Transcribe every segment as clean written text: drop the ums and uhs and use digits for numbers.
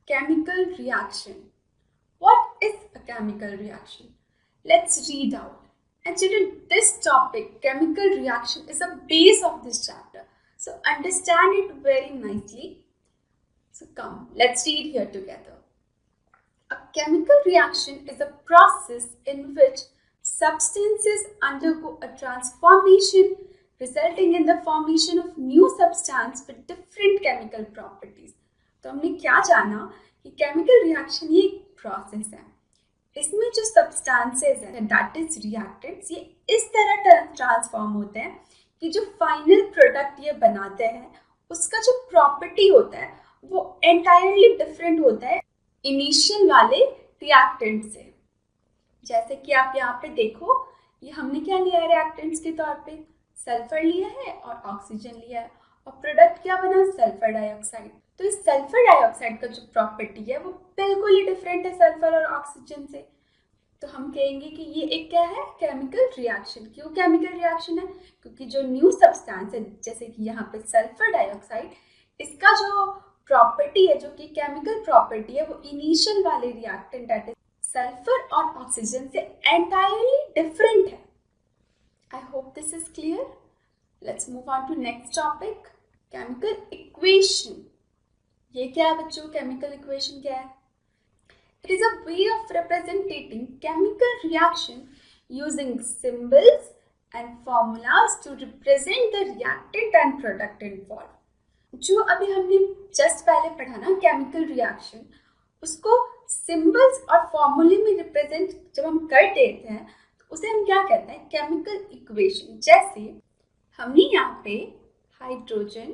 Chemical reaction. What is a chemical reaction? Let's read out. And children, this topic, chemical reaction, is the base of this chapter. So understand it very nicely. So come, let's read here together. A chemical reaction is a process in which substances undergo a transformation resulting in the formation of new substance with different chemical properties. तो हमने क्या जाना कि chemical reaction ये एक process है. इसमें जो सब्सटेंसेस हैं दैट इज रिएक्टेंट्स, ये इस तरह ट्रांसफॉर्म होते हैं कि जो फाइनल प्रोडक्ट ये बनाते हैं उसका जो प्रॉपर्टी होता है वो एंटायरली डिफरेंट होता है इनिशियल वाले रिएक्टेंट से. जैसे कि आप यहाँ पे देखो, ये हमने क्या लिया है रिएक्टेंट्स के तौर पे, सल्फर लिया है और ऑक्सीजन लिया है और प्रोडक्ट क्या बना, सल्फर डाइऑक्साइड. तो इस सल्फर डाइऑक्साइड का जो प्रॉपर्टी है वो बिल्कुल ही डिफरेंट है सल्फर और ऑक्सीजन से. तो हम कहेंगे कि ये एक क्या है, केमिकल रिएक्शन. क्यों केमिकल रिएक्शन है? क्योंकि जो न्यू सब्सटेंस है जैसे कि यहाँ पे सल्फर डाइऑक्साइड, इसका जो प्रॉपर्टी है जो कि केमिकल प्रॉपर्टी है वो इनिशियल वाले रिएक्टेंट दैट इज सल्फर और ऑक्सीजन से एंटायरली डिफरेंट है. I hope this is clear. Let's move on to next topic, chemical equation. ये क्या है बच्चों, केमिकल इक्वेशन क्या है? It is a way of representing chemical reaction using symbols and formulas to represent the reactant and product involved. जो अभी हमने just पहले पढ़ा ना केमिकल रिएक्शन, उसको सिंबल्स और फॉर्मूले में रिप्रेजेंट जब हम कर देते हैं तो उसे हम क्या कहते हैं, केमिकल इक्वेशन. जैसे हमने यहाँ पे hydrogen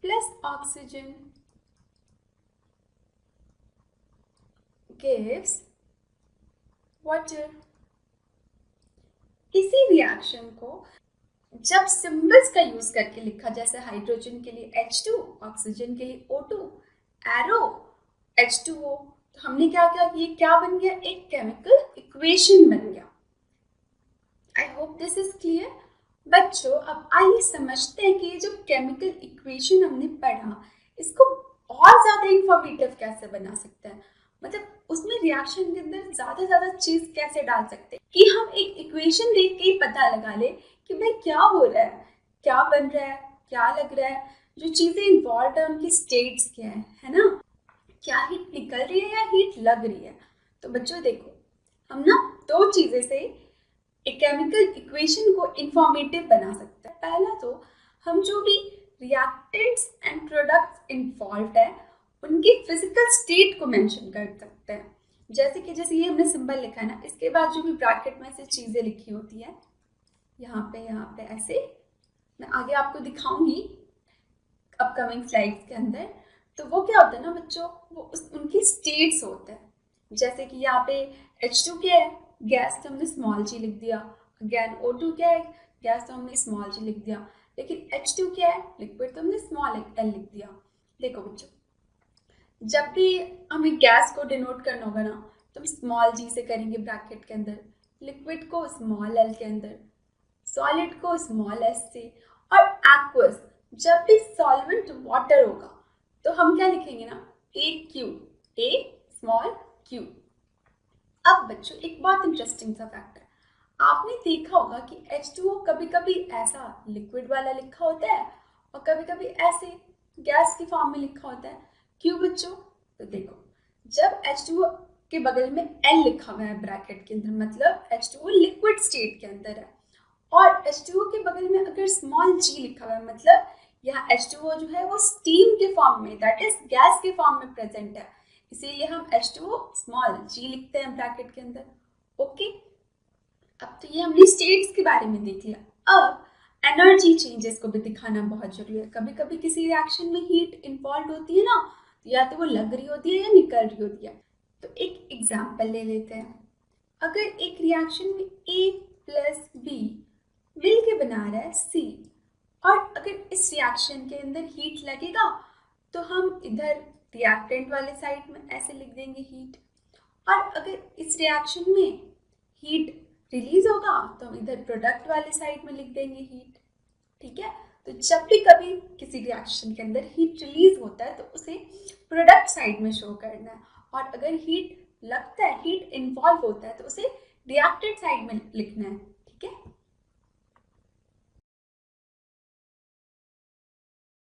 plus oxygen gives water. इसी रिएक्शन को जब सिंबल्स का यूज करके लिखा, जैसे हाइड्रोजन के लिए H2, ऑक्सीजन के लिए O2, एरो H2O, तो हमने क्या किया, ये क्या बन गया, एक केमिकल इक्वेशन बन गया. आई होप दिस इज क्लियर. बच्चों अब आइए समझते हैं कि ये जो केमिकल इक्वेशन हमने पढ़ा इसको और ज्यादा इंफॉर्मेटिव कैसे बना सकते हैं. मतलब उसमें रिएक्शन के अंदर ज्यादा चीज कैसे डाल सकते हैं कि हम एक इक्वेशन देख के ही पता लगा ले कि भाई क्या हो रहा है, क्या बन रहा है, क्या लग रहा है, जो चीजें इन्वॉल्व है उनकी स्टेट्स क्या है ना, क्या हीट निकल रही है या हीट लग रही है. तो बच्चों देखो, हम ना दो चीजें से एक केमिकल इक्वेशन को इंफॉर्मेटिव बना सकते हैं. पहला तो हम जो भी रिएक्टेंट्स एंड प्रोडक्ट्स इन्वॉल्व है उनकी फिजिकल स्टेट को मेंशन कर सकते हैं. जैसे ये हमने सिंबल लिखा है ना, इसके बाद जो भी ब्रैकेट में से चीजें लिखी होती है यहाँ पे ऐसे, मैं आगे आपको दिखाऊंगी अपकमिंग स्लाइड्स के अंदर. तो वो क्या होता है ना बच्चों, वो उनकी स्टेट्स होते हैं. जैसे कि यहाँ पे H2 क्या है, गैस, तो हमने स्मॉल जी लिख दिया. अगेन O2 क्या है, गैस, तो हमने स्मॉल जी लिख दिया. लेकिन H2 क्या है, लिक्विड, तो हमने स्मॉल l लिख दिया. देखो बच्चों, जब भी हमें गैस को डिनोट करना होगा ना तो हम स्मॉल जी से करेंगे ब्रैकेट के अंदर, लिक्विड को स्मॉल एल के अंदर, सॉलिड को स्मॉल एस से, और एक्वस जब भी सॉल्वेंट वाटर होगा तो हम क्या लिखेंगे ना, ए स्मॉल क्यू. अब बच्चों एक बहुत इंटरेस्टिंग सा फैक्ट है, आपने देखा होगा कि H2O कभी कभी ऐसा लिक्विड वाला लिखा होता है और कभी कभी ऐसे गैस की फॉर्म में लिखा होता है. क्यों बच्चों? तो देखो, जब H2O के बगल में L लिखा हुआ है ब्रैकेट के अंदर, मतलब H2O लिक्विड स्टेट के अंदर है, और H2O के बगल में अगर स्मॉल g लिखा हुआ है मतलब यहाँ H2O जो है वो स्टीम के फॉर्म में, दैट इज गैस के फॉर्म में प्रेजेंट है, इसीलिए हम H2O स्मॉल g लिखते हैं ब्रैकेट के अंदर. ओके, अब तो ये हमने स्टेट्स के बारे में देख लिया. अब एनर्जी चेंजेस को भी दिखाना बहुत जरूरी है. कभी कभी किसी रिएक्शन में हीट इन्वॉल्व होती है ना, या तो वो लग रही होती है या निकल रही होती है. तो एक एग्जाम्पल ले लेते हैं. अगर एक रिएक्शन में A प्लस B मिल के बना रहा है C, और अगर इस रिएक्शन के अंदर हीट लगेगा तो हम इधर रिएक्टेंट वाले साइड में ऐसे लिख देंगे हीट, और अगर इस रिएक्शन में हीट रिलीज होगा तो हम इधर प्रोडक्ट वाले साइड में लिख देंगे हीट. ठीक है, तो तो जब भी कभी किसी रिएक्शन के अंदर हीट रिलीज होता है तो उसे प्रोडक्ट साइड में शो करना है, और अगर हीट लगता है, हीट इन्वॉल्व होता है, तो उसे रिएक्टेड साइड में लिखना है।